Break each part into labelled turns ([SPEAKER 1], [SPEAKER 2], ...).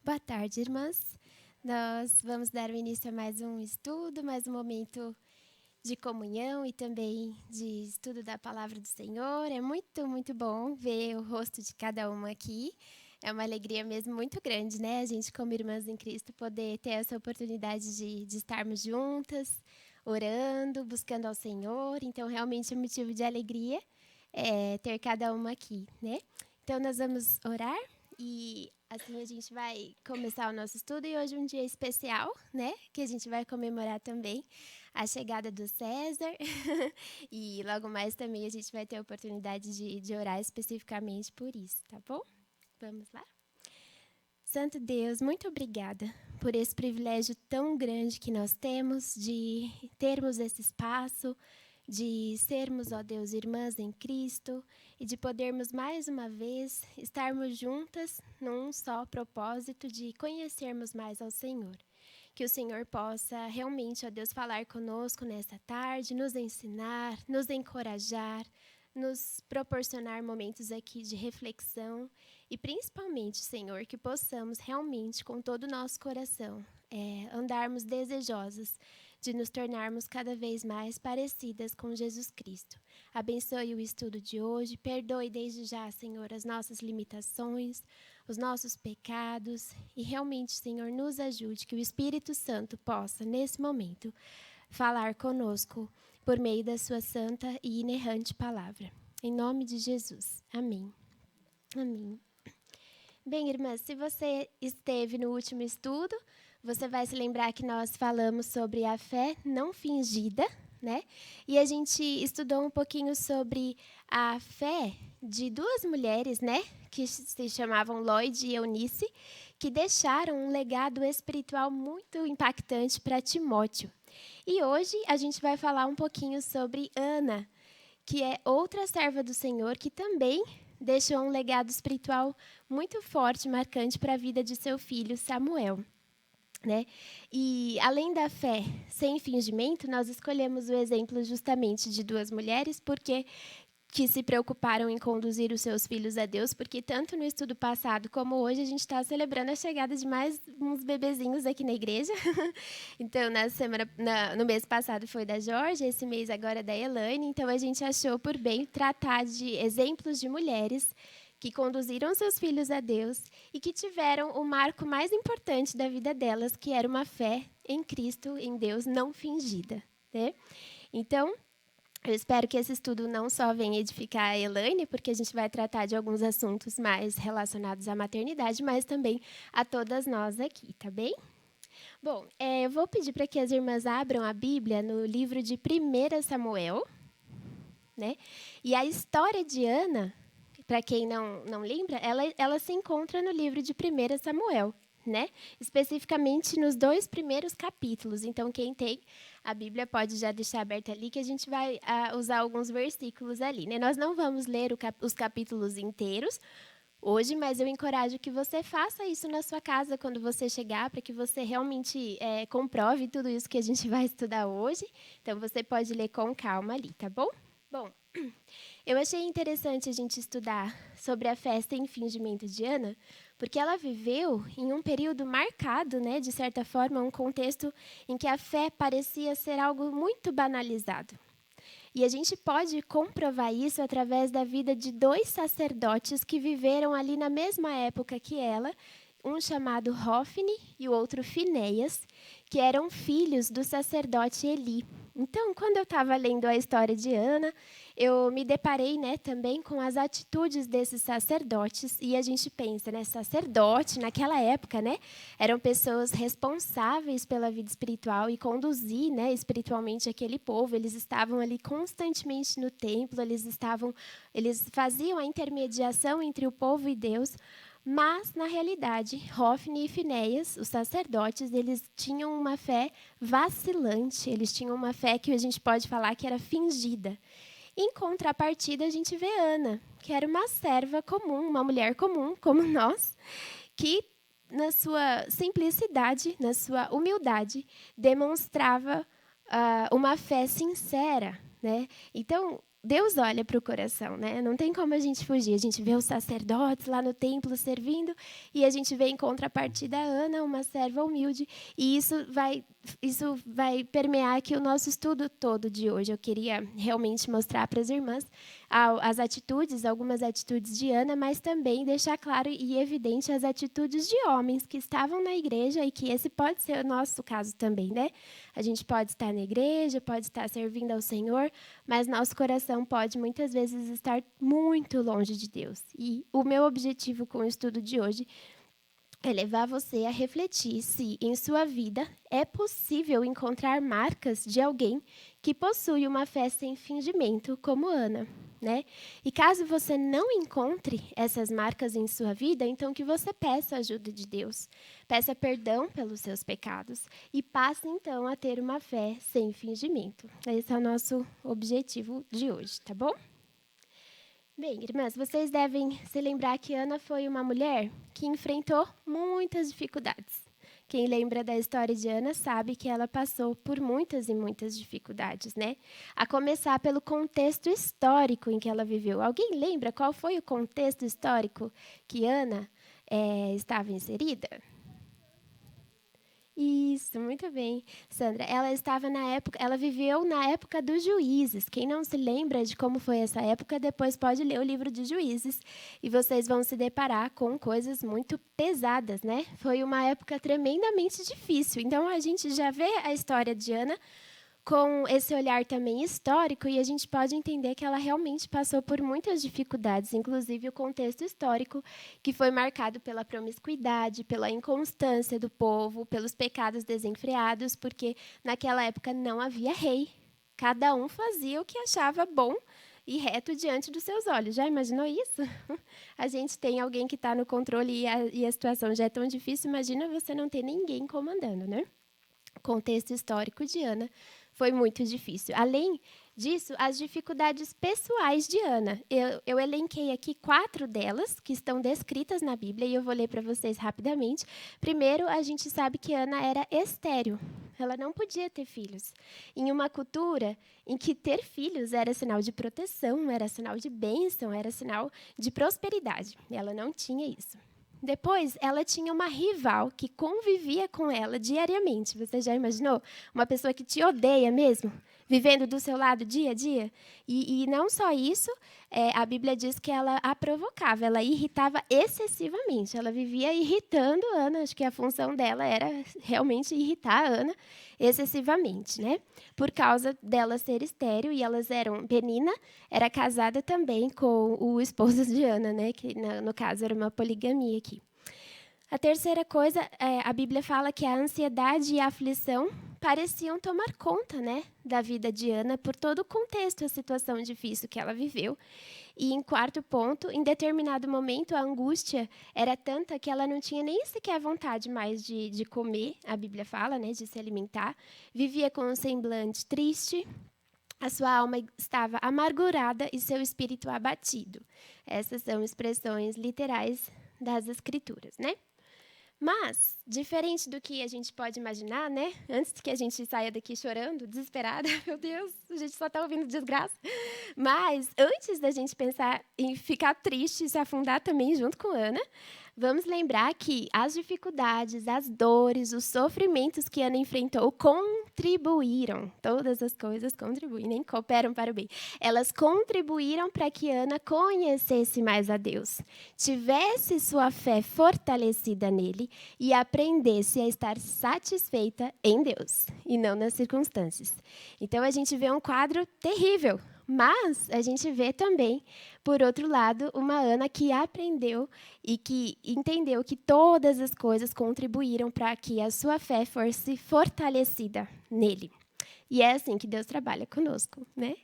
[SPEAKER 1] Boa tarde, irmãs. Nós vamos dar início a mais um estudo, mais um momento de comunhão e também de estudo da palavra do Senhor. É muito, muito bom ver o rosto de cada uma aqui. É uma alegria mesmo muito grande, né? A gente, como irmãs em Cristo, poder ter essa oportunidade de estarmos juntas, orando, buscando ao Senhor. Então, realmente é motivo de alegria ter cada uma aqui, né? Então, nós vamos orar e assim a gente vai começar o nosso estudo. E hoje é um dia especial, né? Que a gente vai comemorar também a chegada do César. E logo mais também a gente vai ter a oportunidade de orar especificamente por isso, tá bom? Vamos lá? Santo Deus, muito obrigada por esse privilégio tão grande que nós temos de termos esse espaço, de sermos, ó Deus, irmãs em Cristo e de podermos mais uma vez estarmos juntas num só propósito de conhecermos mais ao Senhor. Que o Senhor possa realmente, ó Deus, falar conosco nessa tarde, nos ensinar, nos encorajar, nos proporcionar momentos aqui de reflexão e principalmente, Senhor, que possamos realmente, com todo o nosso coração, andarmos desejosas de nos tornarmos cada vez mais parecidas com Jesus Cristo. Abençoe o estudo de hoje, perdoe desde já, Senhor, as nossas limitações, os nossos pecados e realmente, Senhor, nos ajude que o Espírito Santo possa, nesse momento, falar conosco por meio da sua santa e inerrante palavra. Em nome de Jesus. Amém. Amém. Bem, irmãs, se você esteve no último estudo, você vai se lembrar que nós falamos sobre a fé não fingida, né? E a gente estudou um pouquinho sobre a fé de duas mulheres, né? Que se chamavam Lloyd e Eunice, que deixaram um legado espiritual muito impactante para Timóteo. E hoje a gente vai falar um pouquinho sobre Ana, que é outra serva do Senhor que também deixou um legado espiritual muito forte, marcante para a vida de seu filho Samuel. Né? E além da fé sem fingimento, nós escolhemos o exemplo justamente de duas mulheres, porque que se preocuparam em conduzir os seus filhos a Deus, porque tanto no estudo passado como hoje a gente está celebrando a chegada de mais uns bebezinhos aqui na igreja. Então, no mês passado foi da Jorge, esse mês agora é da Elaine. Então, a gente achou por bem tratar de exemplos de mulheres que conduziram seus filhos a Deus e que tiveram o marco mais importante da vida delas, que era uma fé em Cristo, em Deus, não fingida. Né? Então, eu espero que esse estudo não só venha edificar a Elaine, porque a gente vai tratar de alguns assuntos mais relacionados à maternidade, mas também a todas nós aqui, tá bem? Bom, eu vou pedir para que as irmãs abram a Bíblia no livro de 1 Samuel, né? E a história de Ana, para quem não lembra, ela se encontra no livro de 1 Samuel, né? Especificamente nos 2 primeiros capítulos. Então, quem tem a Bíblia pode já deixar aberta ali, que a gente vai usar alguns versículos ali. Né? Nós não vamos ler os capítulos inteiros hoje, mas eu encorajo que você faça isso na sua casa quando você chegar, para que você realmente comprove tudo isso que a gente vai estudar hoje. Então, você pode ler com calma ali, tá bom? Bom, eu achei interessante a gente estudar sobre a fé sem fingimento de Ana, porque ela viveu em um período marcado, né, de certa forma, um contexto em que a fé parecia ser algo muito banalizado. E a gente pode comprovar isso através da vida de 2 sacerdotes que viveram ali na mesma época que ela, um chamado Hofni e o outro Finéias, que eram filhos do sacerdote Eli. Então, quando eu estava lendo a história de Ana, eu me deparei, né, também com as atitudes desses sacerdotes, e a gente pensa, né, sacerdote naquela época, né, eram pessoas responsáveis pela vida espiritual e conduzir, né, espiritualmente aquele povo. Eles estavam ali constantemente no templo, eles faziam a intermediação entre o povo e Deus. Mas, na realidade, Hofni e Finéias, os sacerdotes, eles tinham uma fé vacilante, eles tinham uma fé que a gente pode falar que era fingida. Em contrapartida, a gente vê Ana, que era uma serva comum, uma mulher comum, como nós, que, na sua simplicidade, na sua humildade, demonstrava uma fé sincera. Né? Então, Deus olha para o coração, né? Não tem como a gente fugir. A gente vê os sacerdotes lá no templo servindo e a gente vê em contrapartida a Ana, uma serva humilde. E isso vai permear aqui o nosso estudo todo de hoje. Eu queria realmente mostrar para as irmãs algumas atitudes de Ana, mas também deixar claro e evidente as atitudes de homens que estavam na igreja e que esse pode ser o nosso caso também, né? A gente pode estar na igreja, pode estar servindo ao Senhor, mas nosso coração pode muitas vezes estar muito longe de Deus. E o meu objetivo com o estudo de hoje é levar você a refletir se em sua vida é possível encontrar marcas de alguém que possui uma fé sem fingimento, como Ana, né? E caso você não encontre essas marcas em sua vida, então que você peça a ajuda de Deus, peça perdão pelos seus pecados e passe então a ter uma fé sem fingimento. Esse é o nosso objetivo de hoje, tá bom? Bem, irmãs, vocês devem se lembrar que Ana foi uma mulher que enfrentou muitas dificuldades. Quem lembra da história de Ana sabe que ela passou por muitas e muitas dificuldades, né? A começar pelo contexto histórico em que ela viveu. Alguém lembra qual foi o contexto histórico que Ana estava inserida? Isso, muito bem, Sandra. Ela viveu na época dos juízes. Quem não se lembra de como foi essa época, depois pode ler o livro de Juízes e vocês vão se deparar com coisas muito pesadas, né? Foi uma época tremendamente difícil. Então a gente já vê a história de Ana com esse olhar também histórico, e a gente pode entender que ela realmente passou por muitas dificuldades, inclusive o contexto histórico, que foi marcado pela promiscuidade, pela inconstância do povo, pelos pecados desenfreados, porque naquela época não havia rei. Cada um fazia o que achava bom e reto diante dos seus olhos. Já imaginou isso? A gente tem alguém que está no controle e a situação já é tão difícil, imagina você não ter ninguém comandando, né? O contexto histórico de Ana foi muito difícil. Além disso, as dificuldades pessoais de Ana. Eu elenquei aqui 4 delas, que estão descritas na Bíblia, e eu vou ler para vocês rapidamente. Primeiro, a gente sabe que Ana era estéril. Ela não podia ter filhos. Em uma cultura em que ter filhos era sinal de proteção, era sinal de bênção, era sinal de prosperidade. Ela não tinha isso. Depois, ela tinha uma rival que convivia com ela diariamente. Você já imaginou? Uma pessoa que te odeia mesmo, vivendo do seu lado dia a dia? E não só isso, a Bíblia diz que ela a provocava, ela irritava excessivamente. Ela vivia irritando a Ana, acho que a função dela era realmente irritar a Ana excessivamente, né? Por causa dela ser estéril, e elas eram... Penina era casada também com o esposo de Ana, né? Que no caso era uma poligamia aqui. A terceira coisa, a Bíblia fala que a ansiedade e a aflição pareciam tomar conta, né, da vida de Ana por todo o contexto, a situação difícil que ela viveu. E em quarto ponto, em determinado momento, a angústia era tanta que ela não tinha nem sequer vontade mais de comer, a Bíblia fala, né, de se alimentar. Vivia com um semblante triste, a sua alma estava amargurada e seu espírito abatido. Essas são expressões literais das Escrituras, né? Mas, diferente do que a gente pode imaginar, né? Antes que a gente saia daqui chorando, desesperada, meu Deus, a gente só está ouvindo desgraça. Mas, antes da gente pensar em ficar triste e se afundar também junto com Ana, vamos lembrar que as dificuldades, as dores, os sofrimentos que Ana enfrentou contribuíram. Todas as coisas contribuem, nem cooperam para o bem. Elas contribuíram para que Ana conhecesse mais a Deus, tivesse sua fé fortalecida nele e aprendesse a estar satisfeita em Deus e não nas circunstâncias. Então, a gente vê um quadro terrível. Mas a gente vê também, por outro lado, uma Ana que aprendeu e que entendeu que todas as coisas contribuíram para que a sua fé fosse fortalecida nele. E é assim que Deus trabalha conosco, né?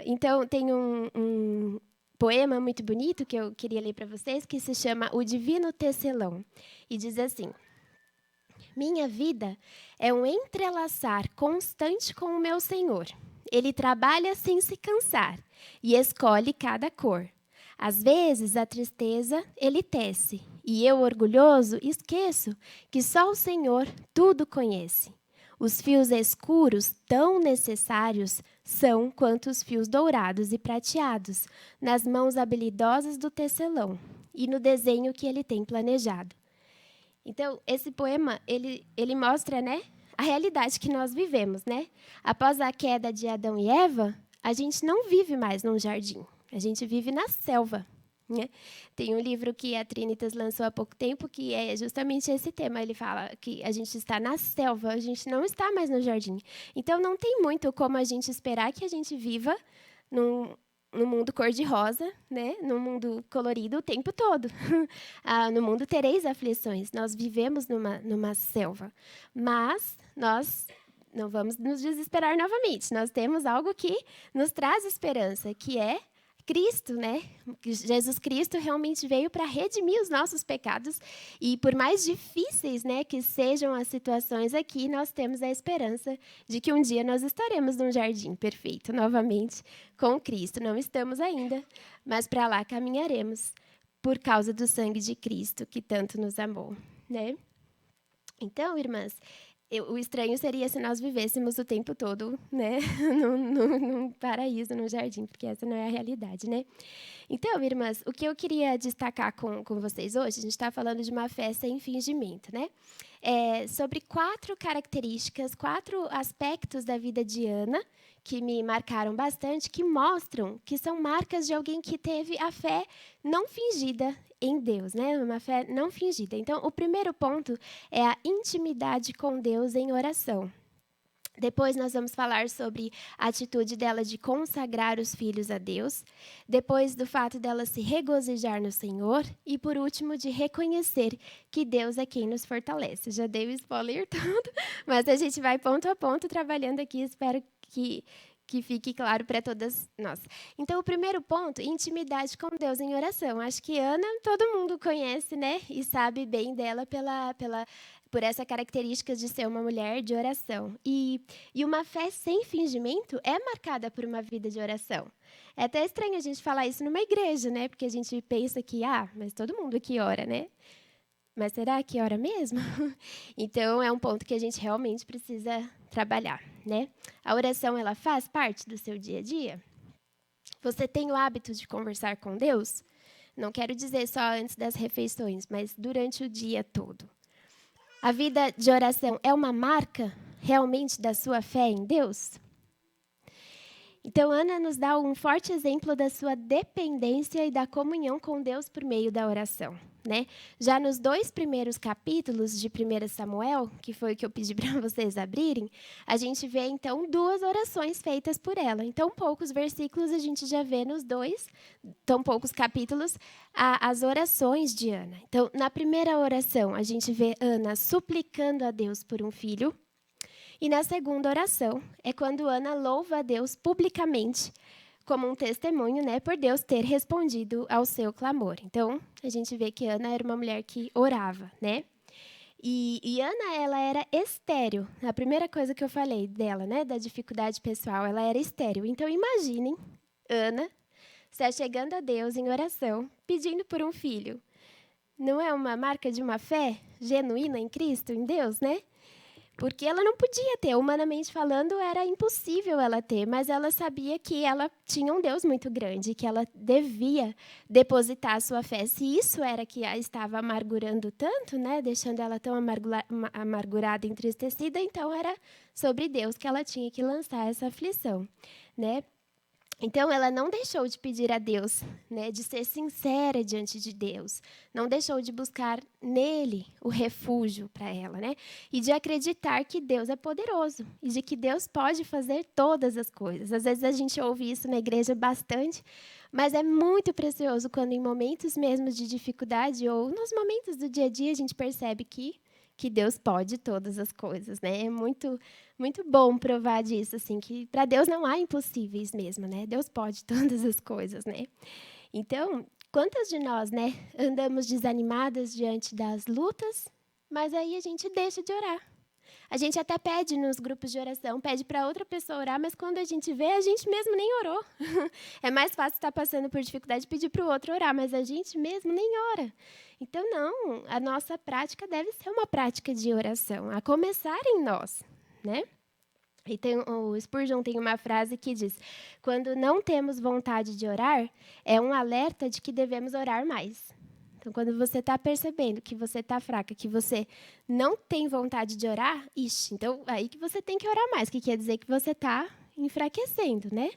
[SPEAKER 1] Então, tem um poema muito bonito que eu queria ler para vocês, que se chama O Divino Tecelão. E diz assim: minha vida é um entrelaçar constante com o meu Senhor. Ele trabalha sem se cansar e escolhe cada cor. Às vezes, a tristeza ele tece, e eu, orgulhoso, esqueço que só o Senhor tudo conhece. Os fios escuros, tão necessários, são quanto os fios dourados e prateados, nas mãos habilidosas do tecelão e no desenho que ele tem planejado. Então, esse poema, ele mostra, né, a realidade que nós vivemos, né? Após a queda de Adão e Eva, a gente não vive mais num jardim, a gente vive na selva. Né? Tem um livro que a Trinitas lançou há pouco tempo, que é justamente esse tema. Ele fala que a gente está na selva, a gente não está mais no jardim. Então, não tem muito como a gente esperar que a gente viva num mundo cor-de-rosa, né? Num mundo colorido o tempo todo. No mundo tereis aflições. Nós vivemos numa selva. Mas nós não vamos nos desesperar novamente. Nós temos algo que nos traz esperança, que é Cristo, né? Jesus Cristo realmente veio para redimir os nossos pecados e por mais difíceis, né, que sejam as situações aqui, nós temos a esperança de que um dia nós estaremos num jardim perfeito novamente com Cristo. Não estamos ainda, mas para lá caminharemos por causa do sangue de Cristo que tanto nos amou, né? Então, irmãs, o estranho seria se nós vivêssemos o tempo todo, né, num paraíso, num jardim, porque essa não é a realidade, né? Então, irmãs, o que eu queria destacar com vocês hoje, a gente está falando de uma fé sem fingimento, né? Sobre 4 características, 4 aspectos da vida de Ana, que me marcaram bastante, que mostram que são marcas de alguém que teve a fé não fingida em Deus, né? Uma fé não fingida. Então, o primeiro ponto é a intimidade com Deus em oração. Depois nós vamos falar sobre a atitude dela de consagrar os filhos a Deus. Depois do fato dela se regozijar no Senhor. E por último, de reconhecer que Deus é quem nos fortalece. Já dei o spoiler todo, mas a gente vai ponto a ponto trabalhando aqui. Espero que fique claro para todas nós. Então, o primeiro ponto, intimidade com Deus em oração. Acho que Ana, todo mundo conhece, né? E sabe bem dela por essa característica de ser uma mulher de oração. E uma fé sem fingimento é marcada por uma vida de oração. É até estranho a gente falar isso numa igreja, né? Porque a gente pensa que, mas todo mundo aqui ora, né? Mas será que ora mesmo? Então, é um ponto que a gente realmente precisa trabalhar, né? A oração, ela faz parte do seu dia a dia? Você tem o hábito de conversar com Deus? Não quero dizer só antes das refeições, mas durante o dia todo. A vida de oração é uma marca realmente da sua fé em Deus? Então, Ana nos dá um forte exemplo da sua dependência e da comunhão com Deus por meio da oração. Né? Já nos 2 primeiros capítulos de 1 Samuel, que foi o que eu pedi para vocês abrirem, a gente vê, então, 2 orações feitas por ela. Em tão poucos versículos, a gente já vê nos 2, tão poucos capítulos, as orações de Ana. Então, na primeira oração, a gente vê Ana suplicando a Deus por um filho. E na segunda oração, é quando Ana louva a Deus publicamente, como um testemunho, né, por Deus ter respondido ao seu clamor. Então, a gente vê que Ana era uma mulher que orava, né? E Ana, ela era estéril. A primeira coisa que eu falei dela, né, da dificuldade pessoal, ela era estéril. Então, imaginem Ana se chegando a Deus em oração, pedindo por um filho. Não é uma marca de uma fé genuína em Cristo, em Deus, né? Porque ela não podia ter, humanamente falando, era impossível ela ter, mas ela sabia que ela tinha um Deus muito grande, que ela devia depositar a sua fé. Se isso era que a estava amargurando tanto, né, deixando ela tão amargurada e entristecida, então era sobre Deus que ela tinha que lançar essa aflição, né? Então, ela não deixou de pedir a Deus, né, de ser sincera diante de Deus. Não deixou de buscar nele o refúgio para ela, né? E de acreditar que Deus é poderoso e de que Deus pode fazer todas as coisas. Às vezes a gente ouve isso na igreja bastante, mas é muito precioso quando em momentos mesmo de dificuldade ou nos momentos do dia a dia a gente percebe que Deus pode todas as coisas, né? É muito bom provar disso, assim, que para Deus não há impossíveis mesmo, né? Deus pode todas as coisas, né? Então, quantas de nós, né, andamos desanimadas diante das lutas, mas aí a gente deixa de orar. A gente até pede nos grupos de oração, pede para outra pessoa orar, mas quando a gente vê, a gente mesmo nem orou. É mais fácil estar passando por dificuldade e pedir para o outro orar, mas a gente mesmo nem ora. Então, não, a nossa prática deve ser uma prática de oração, a começar em nós, né? E o Spurgeon tem uma frase que diz: quando não temos vontade de orar, é um alerta de que devemos orar mais. Então, quando você está percebendo que você está fraca, que você não tem vontade de orar, ixi, então aí que você tem que orar mais, que quer dizer que você está enfraquecendo, né?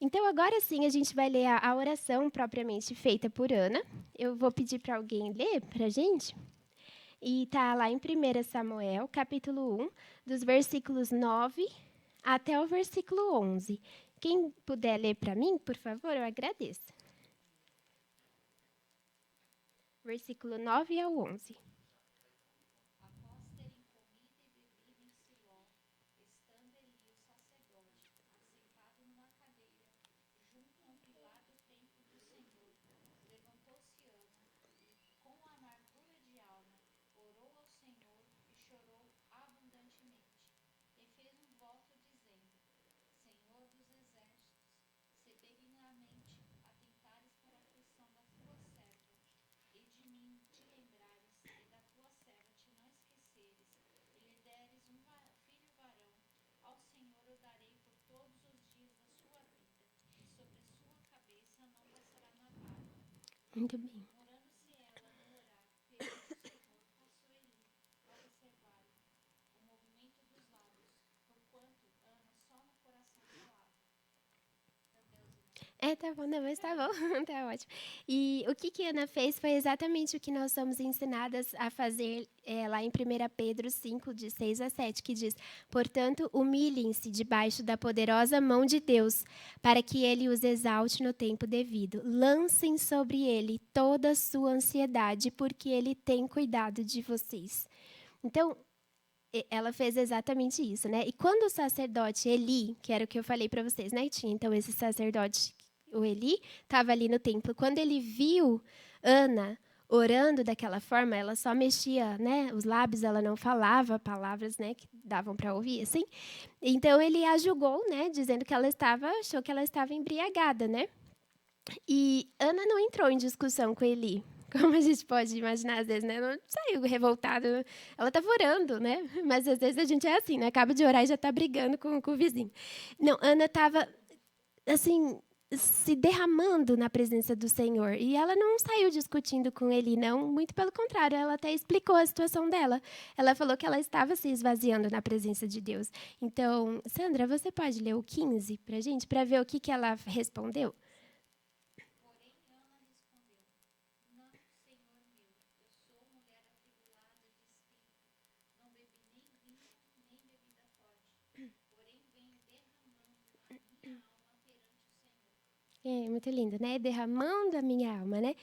[SPEAKER 1] Então, agora sim, a gente vai ler a oração propriamente feita por Ana. Eu vou pedir para alguém ler para a gente. E está lá em 1 Samuel, capítulo 1, dos versículos 9 até o versículo 11. Quem puder ler para mim, por favor, eu agradeço. Versículo 9 ao 11. Muito bem. Tá bom, não, mas tá bom, tá ótimo. E o que Ana fez foi exatamente o que nós somos ensinadas a fazer lá em 1 Pedro 5, de 6 a 7, que diz: portanto, humilhem-se debaixo da poderosa mão de Deus, para que ele os exalte no tempo devido. Lancem sobre ele toda a sua ansiedade, porque ele tem cuidado de vocês. Então, ela fez exatamente isso, né? E quando o sacerdote Eli, que era o que eu falei para vocês, né? Tinha então esse sacerdote, o Eli, estava ali no templo. Quando ele viu Ana orando daquela forma, ela só mexia, né? Os lábios, ela não falava palavras, né? Que davam para ouvir, assim. Então ele a julgou, né? Dizendo que achou que ela estava embriagada, né? E Ana não entrou em discussão com Eli, como a gente pode imaginar às vezes, né? Ela não saiu revoltada, ela estava orando, né? Mas às vezes a gente é assim, né? Acaba de orar e já está brigando com o vizinho. Não, Ana estava, assim, se derramando na presença do Senhor. E ela não saiu discutindo com ele, não. Muito pelo contrário, ela até explicou a situação dela. Ela falou que ela estava se esvaziando na presença de Deus. Então, Sandra, você pode ler o 15 para a gente, para ver o que ela respondeu? É muito lindo, né? Derramando a minha alma, né?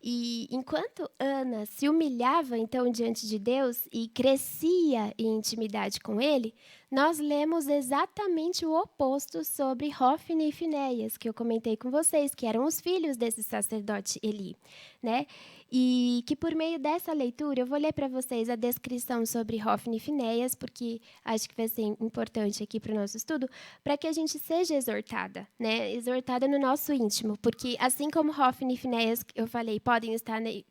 [SPEAKER 1] E enquanto Ana se humilhava então diante de Deus e crescia em intimidade com Ele, nós lemos exatamente o oposto sobre Hofni e Finéias, que eu comentei com vocês, que eram os filhos desse sacerdote Eli, né? E que por meio dessa leitura eu vou ler para vocês a descrição sobre Hofni e Finéias, porque acho que vai ser importante aqui para o nosso estudo, para que a gente seja exortada, né? Exortada no nosso íntimo, porque assim como Hofni e Finéias, eu falei,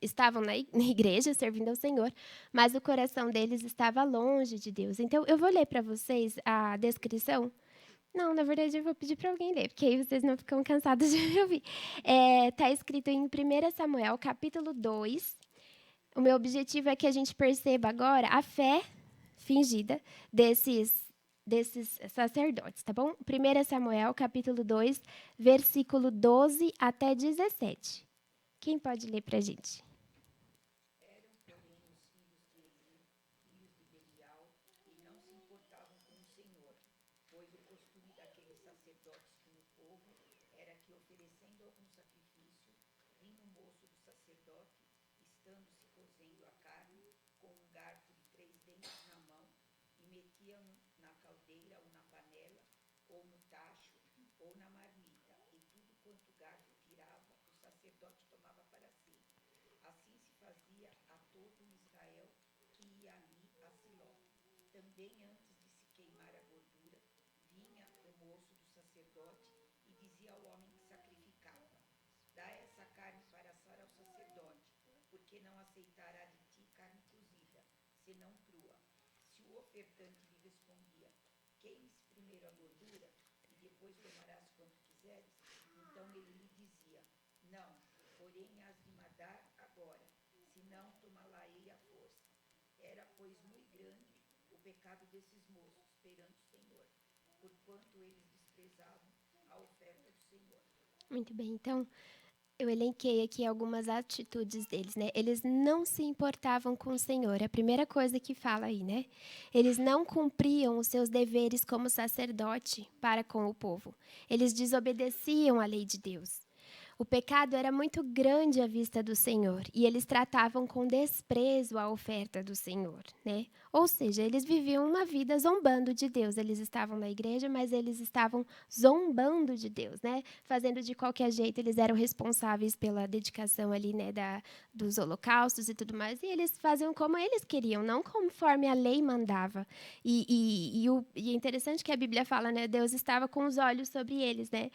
[SPEAKER 1] estavam na igreja servindo ao Senhor, mas o coração deles estava longe de Deus. Então eu vou ler para vocês a descrição. Não, na verdade eu vou pedir para alguém ler, porque aí vocês não ficam cansados de me ouvir. Está escrito em 1 Samuel, capítulo 2. O meu objetivo é que a gente perceba agora a fé fingida desses sacerdotes, tá bom? 1 Samuel, capítulo 2, versículo 12 até 17. Quem pode ler para a gente?
[SPEAKER 2] queimes primeiro a gordura e depois tomarás quanto quiseres? Então ele lhe dizia: Não, porém hás de matar agora, senão tomá-la-ei à força. Era, pois, muito grande o pecado desses moços perante o Senhor, porquanto eles desprezavam a oferta do Senhor.
[SPEAKER 1] Muito bem, então eu elenquei aqui algumas atitudes deles, né? Eles não se importavam com o Senhor, é a primeira coisa que fala aí, né? Eles não cumpriam os seus deveres como sacerdote para com o povo. Eles desobedeciam à lei de Deus. O pecado era muito grande à vista do Senhor e eles tratavam com desprezo a oferta do Senhor, né? Ou seja, eles viviam uma vida zombando de Deus. Eles estavam na igreja, mas eles estavam zombando de Deus, né? Fazendo de qualquer jeito. Eles eram responsáveis pela dedicação ali, né, dos holocaustos e tudo mais. E eles faziam como eles queriam, não conforme a lei mandava. E é interessante que a Bíblia fala, né? Deus estava com os olhos sobre eles, né?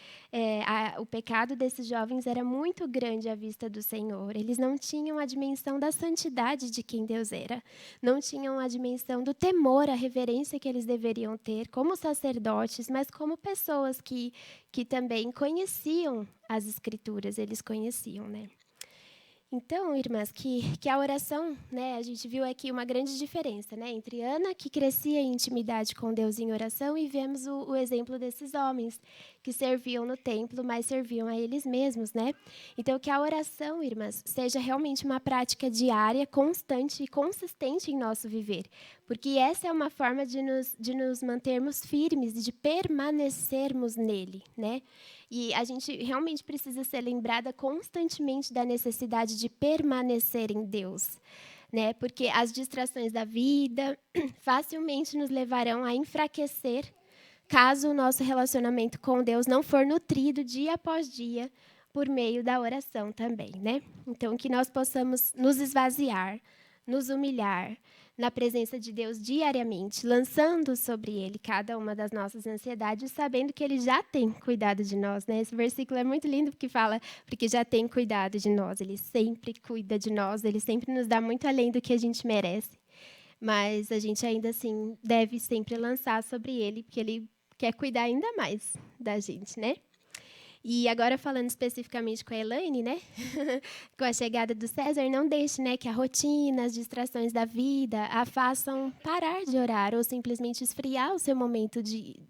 [SPEAKER 1] O pecado desses jovens era muito grande à vista do Senhor. Eles não tinham a dimensão da santidade de quem Deus era. Não tinham a dimensão do temor, a reverência que eles deveriam ter como sacerdotes, mas como pessoas que também conheciam as Escrituras. Eles conheciam, né? Então, irmãs, que a oração, né, a gente viu aqui uma grande diferença, né, entre Ana, que crescia em intimidade com Deus em oração, e vemos o exemplo desses homens que serviam no templo, mas serviam a eles mesmos, né? Então, que a oração, irmãs, seja realmente uma prática diária, constante e consistente em nosso viver, porque essa é uma forma de nos mantermos firmes e de permanecermos nele, né? E a gente realmente precisa ser lembrada constantemente da necessidade de permanecer em Deus, né? Porque as distrações da vida facilmente nos levarão a enfraquecer caso o nosso relacionamento com Deus não for nutrido dia após dia por meio da oração também, né? Então, que nós possamos nos esvaziar, nos humilhar na presença de Deus diariamente, lançando sobre Ele cada uma das nossas ansiedades, sabendo que Ele já tem cuidado de nós, né? Esse versículo é muito lindo porque fala, porque já tem cuidado de nós, Ele sempre cuida de nós, Ele sempre nos dá muito além do que a gente merece, mas a gente ainda assim deve sempre lançar sobre Ele, porque Ele quer cuidar ainda mais da gente, né? E agora falando especificamente com a Elaine, né? Com a chegada do César, não deixe, né, que a rotina, as distrações da vida a façam parar de orar ou simplesmente esfriar o seu momento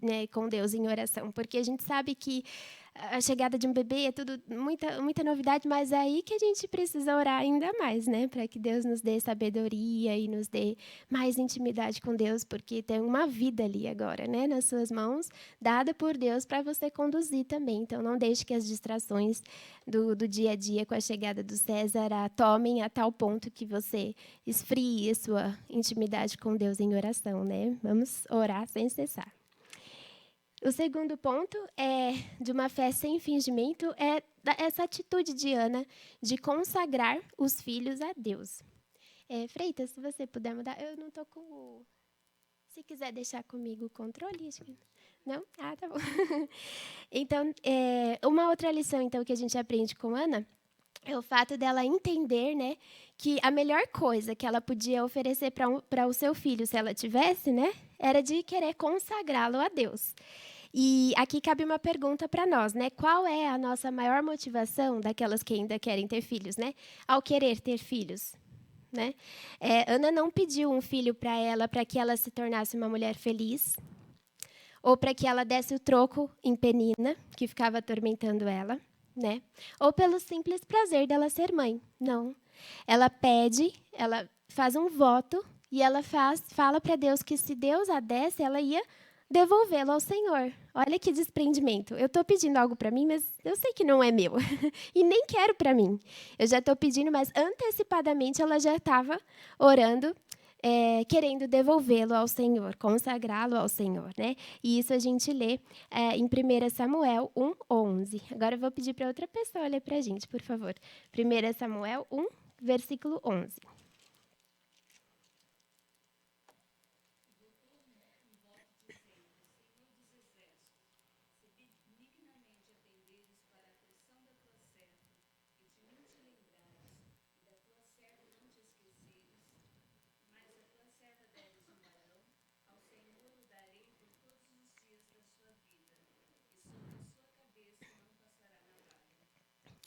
[SPEAKER 1] né, com Deus em oração, porque a gente sabe que a chegada de um bebê é tudo muita novidade, mas é aí que a gente precisa orar ainda mais, né, para que Deus nos dê sabedoria e nos dê mais intimidade com Deus, porque tem uma vida ali agora, né, nas suas mãos, dada por Deus para você conduzir também. Então, não deixe que as distrações do dia a dia com a chegada do César tomem a tal ponto que você esfrie a sua intimidade com Deus em oração, né? Vamos orar sem cessar. O segundo ponto é de uma fé sem fingimento, é essa atitude de Ana de consagrar os filhos a Deus. Freitas, se você puder mudar, eu não estou com o... Se quiser deixar comigo o controle, acho que... Não? Ah, tá bom. Então, uma outra lição então, que a gente aprende com Ana é o fato dela entender, né, que a melhor coisa que ela podia oferecer para o seu filho, se ela tivesse, né, era de querer consagrá-lo a Deus. E aqui cabe uma pergunta para nós, né? Qual é a nossa maior motivação daquelas que ainda querem ter filhos, né? Ao querer ter filhos, né? Ana não pediu um filho para ela para que ela se tornasse uma mulher feliz, ou para que ela desse o troco em Penina, que ficava atormentando ela, né? Ou pelo simples prazer dela ser mãe. Não. Ela pede, ela faz um voto e ela fala para Deus que se Deus a desse, ela ia devolvê-lo ao Senhor. Olha que desprendimento. Eu estou pedindo algo para mim, mas eu sei que não é meu. E nem quero para mim. Eu já estou pedindo, mas antecipadamente ela já estava orando, querendo devolvê-lo ao Senhor, consagrá-lo ao Senhor, né? E isso a gente lê em 1 Samuel 1:11. Agora eu vou pedir para outra pessoa ler para a gente, por favor. 1 Samuel 1, versículo 11.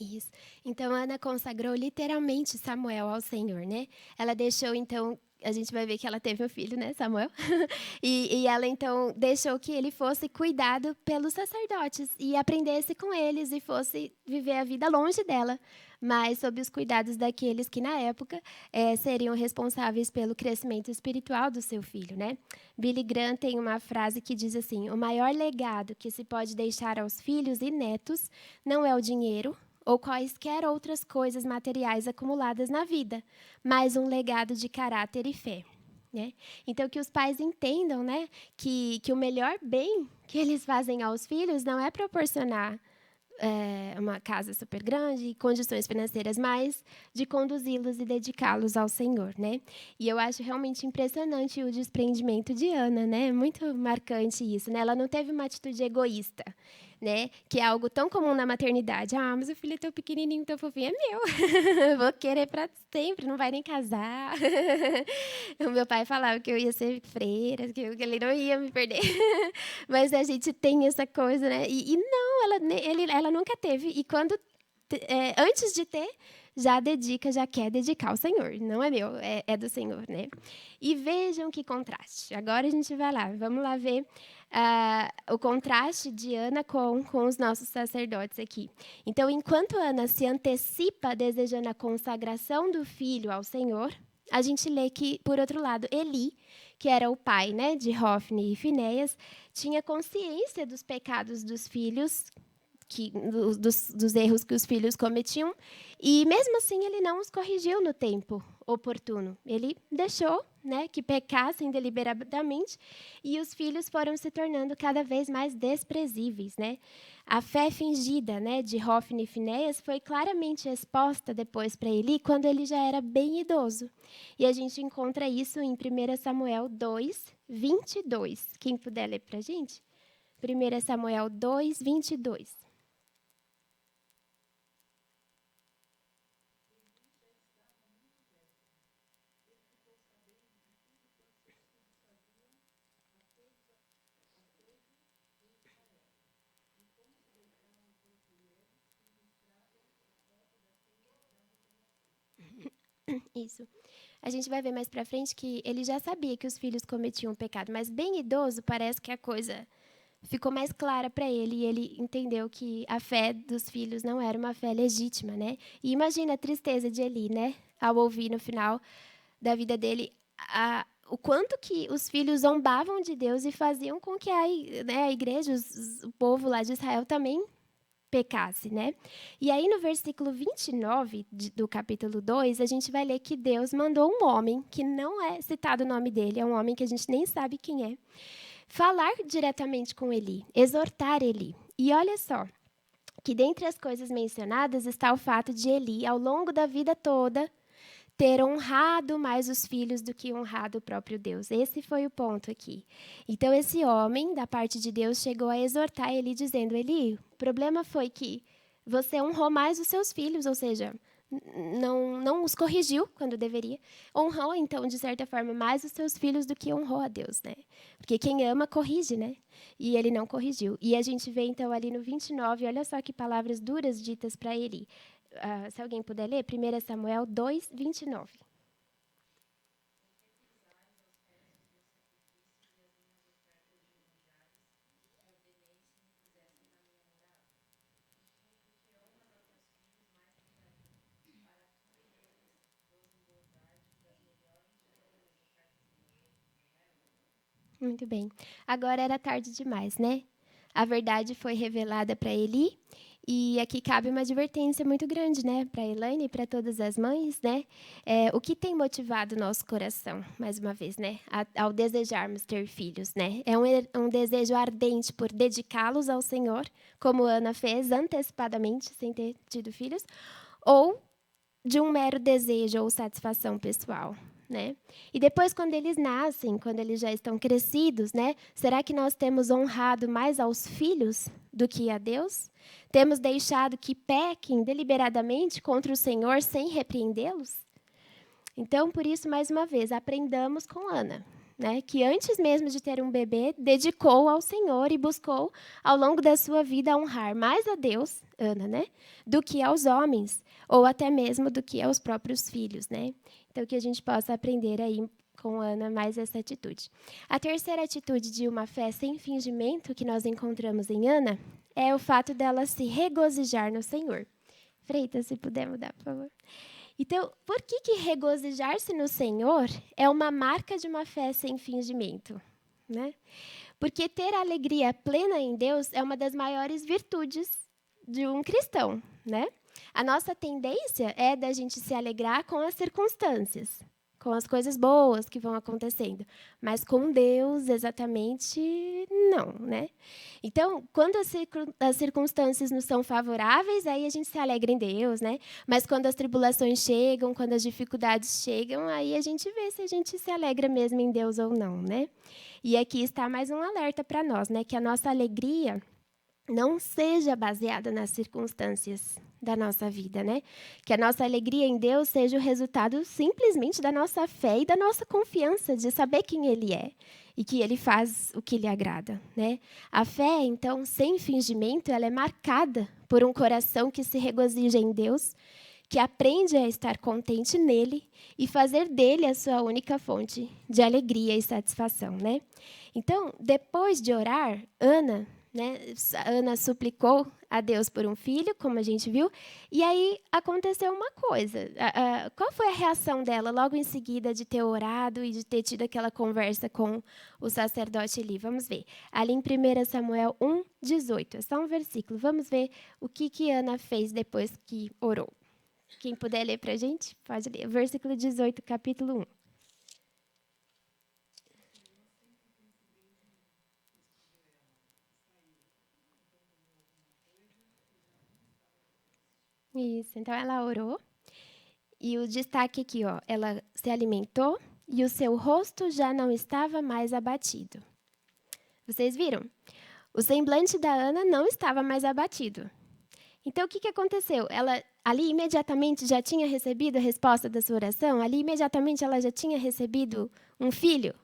[SPEAKER 1] Isso. Então, Ana consagrou literalmente Samuel ao Senhor, né? Ela deixou, então, a gente vai ver que ela teve um filho, né, Samuel? E ela, então, deixou que ele fosse cuidado pelos sacerdotes e aprendesse com eles e fosse viver a vida longe dela, mas sob os cuidados daqueles que, na época, seriam responsáveis pelo crescimento espiritual do seu filho, né? Billy Graham tem uma frase que diz assim: o maior legado que se pode deixar aos filhos e netos não é o dinheiro, ou quaisquer outras coisas materiais acumuladas na vida, mas um legado de caráter e fé. Né? Então, que os pais entendam, né, que o melhor bem que eles fazem aos filhos não é proporcionar uma casa super grande e condições financeiras, mas de conduzi-los e dedicá-los ao Senhor, né? E eu acho realmente impressionante o desprendimento de Ana, né? Muito marcante isso, né? Ela não teve uma atitude egoísta, né? Que é algo tão comum na maternidade. Ah, mas o filho é tão pequenininho, tão fofinho, é meu. Vou querer para sempre, não vai nem casar. O meu pai falava que eu ia ser freira, que ele não ia me perder. Mas a gente tem essa coisa, né? E não, ela nunca teve. E quando antes de ter, já quer dedicar ao Senhor. Não é meu, é do Senhor, né? E vejam que contraste. Agora a gente vai lá, vamos lá ver o contraste de Ana com os nossos sacerdotes aqui. Então, enquanto Ana se antecipa desejando a consagração do filho ao Senhor, a gente lê que, por outro lado, Eli, que era o pai, né, de Hofni e Finéias, tinha consciência dos pecados dos filhos, dos erros que os filhos cometiam, e mesmo assim ele não os corrigiu no tempo oportuno. Ele deixou, né, que pecassem deliberadamente, e os filhos foram se tornando cada vez mais desprezíveis, né? A fé fingida, né, de Hofni e Finéias foi claramente exposta depois para Eli quando ele já era bem idoso. E a gente encontra isso em 1 Samuel 2, 22. Quem puder ler para a gente? 1 Samuel 2, 22. Isso. A gente vai ver mais para frente que ele já sabia que os filhos cometiam pecado, mas bem idoso, parece que a coisa ficou mais clara para ele e ele entendeu que a fé dos filhos não era uma fé legítima, né? E imagina a tristeza de Eli, né? Ao ouvir no final da vida dele o quanto que os filhos zombavam de Deus e faziam com que a igreja, o povo lá de Israel também pecasse, né? E aí no versículo 29 do capítulo 2, a gente vai ler que Deus mandou um homem, que não é citado o nome dele, é um homem que a gente nem sabe quem é, falar diretamente com Eli, exortar Eli. E olha só, que dentre as coisas mencionadas está o fato de Eli, ao longo da vida toda, ter honrado mais os filhos do que honrado o próprio Deus. Esse foi o ponto aqui. Então, esse homem, da parte de Deus, chegou a exortar Eli, dizendo: Eli, o problema foi que você honrou mais os seus filhos, ou seja, não os corrigiu quando deveria. Honrou, então, de certa forma, mais os seus filhos do que honrou a Deus, né? Porque quem ama, corrige, né? E ele não corrigiu. E a gente vê, então, ali no 29, olha só que palavras duras ditas para Eli. Se alguém puder ler, 1 Samuel 2, 29. Muito bem. Agora era tarde demais, né? A verdade foi revelada para Eli. E aqui cabe uma advertência muito grande, né, para a Elaine e para todas as mães, né? O que tem motivado o nosso coração, mais uma vez, né, ao desejarmos ter filhos, né? É um desejo ardente por dedicá-los ao Senhor, como Ana fez antecipadamente, sem ter tido filhos, ou de um mero desejo ou satisfação pessoal, né? E depois, quando eles nascem, quando eles já estão crescidos, né? Será que nós temos honrado mais aos filhos do que a Deus? Temos deixado que pequem deliberadamente contra o Senhor sem repreendê-los? Então, por isso, mais uma vez, aprendamos com Ana. né, que antes mesmo de ter um bebê, dedicou ao Senhor e buscou, ao longo da sua vida, honrar mais a Deus, Ana, né, do que aos homens, ou até mesmo do que aos próprios filhos, né? Então, que a gente possa aprender aí com Ana mais essa atitude. A terceira atitude de uma fé sem fingimento que nós encontramos em Ana é o fato dela se regozijar no Senhor. Freitas, se puder mudar, por favor. Então, por que regozijar-se no Senhor é uma marca de uma fé sem fingimento, né? Porque ter alegria plena em Deus é uma das maiores virtudes de um cristão, né? A nossa tendência é da gente se alegrar com as circunstâncias, com as coisas boas que vão acontecendo, mas com Deus exatamente não, né? Então, quando as circunstâncias não são favoráveis, aí a gente se alegra em Deus, né? Mas quando as tribulações chegam, quando as dificuldades chegam, aí a gente vê se a gente se alegra mesmo em Deus ou não, né? E aqui está mais um alerta para nós, né? Que a nossa alegria não seja baseada nas circunstâncias da nossa vida, né? Que a nossa alegria em Deus seja o resultado simplesmente da nossa fé e da nossa confiança de saber quem Ele é e que Ele faz o que lhe agrada, né? A fé, então, sem fingimento, ela é marcada por um coração que se regozija em Deus, que aprende a estar contente nele e fazer dele a sua única fonte de alegria e satisfação, né? Então, depois de orar, Ana suplicou a Deus por um filho, como a gente viu, e aí aconteceu uma coisa. Qual foi a reação dela logo em seguida de ter orado e de ter tido aquela conversa com o sacerdote Eli? Vamos ver. Ali em 1 Samuel 1:18, é só um versículo. Vamos ver o que Ana fez depois que orou. Quem puder ler para a gente, pode ler. Versículo 18, capítulo 1. Isso, então ela orou, e o destaque aqui, ó, ela se alimentou e o seu rosto já não estava mais abatido. Vocês viram? O semblante da Ana não estava mais abatido. Então, o que aconteceu? Ela, ali, imediatamente, já tinha recebido a resposta da sua oração? Ali, imediatamente, ela já tinha recebido um filho?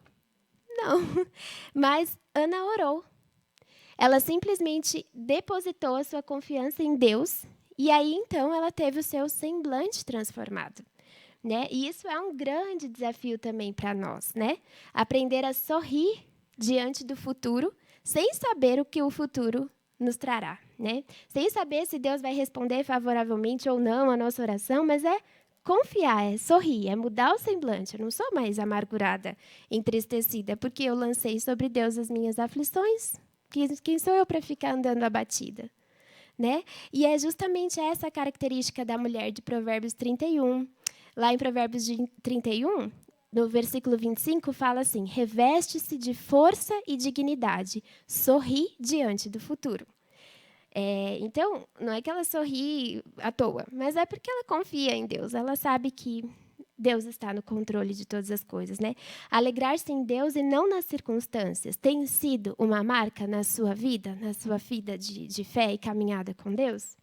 [SPEAKER 1] Não, mas Ana orou. Ela simplesmente depositou a sua confiança em Deus. E aí, então, ela teve o seu semblante transformado, né? E isso é um grande desafio também para nós, né? Aprender a sorrir diante do futuro, sem saber o que o futuro nos trará, né? Sem saber se Deus vai responder favoravelmente ou não a nossa oração, mas é confiar, é sorrir, é mudar o semblante. Eu não sou mais amargurada, entristecida, porque eu lancei sobre Deus as minhas aflições. Quem sou eu para ficar andando abatida? Né? E é justamente essa característica da mulher de Provérbios 31. Lá em Provérbios 31, no versículo 25, fala assim: reveste-se de força e dignidade, sorri diante do futuro. Então, não é que ela sorri à toa, mas é porque ela confia em Deus. Ela sabe que Deus está no controle de todas as coisas, né? Alegrar-se em Deus e não nas circunstâncias tem sido uma marca na sua vida de fé e caminhada com Deus?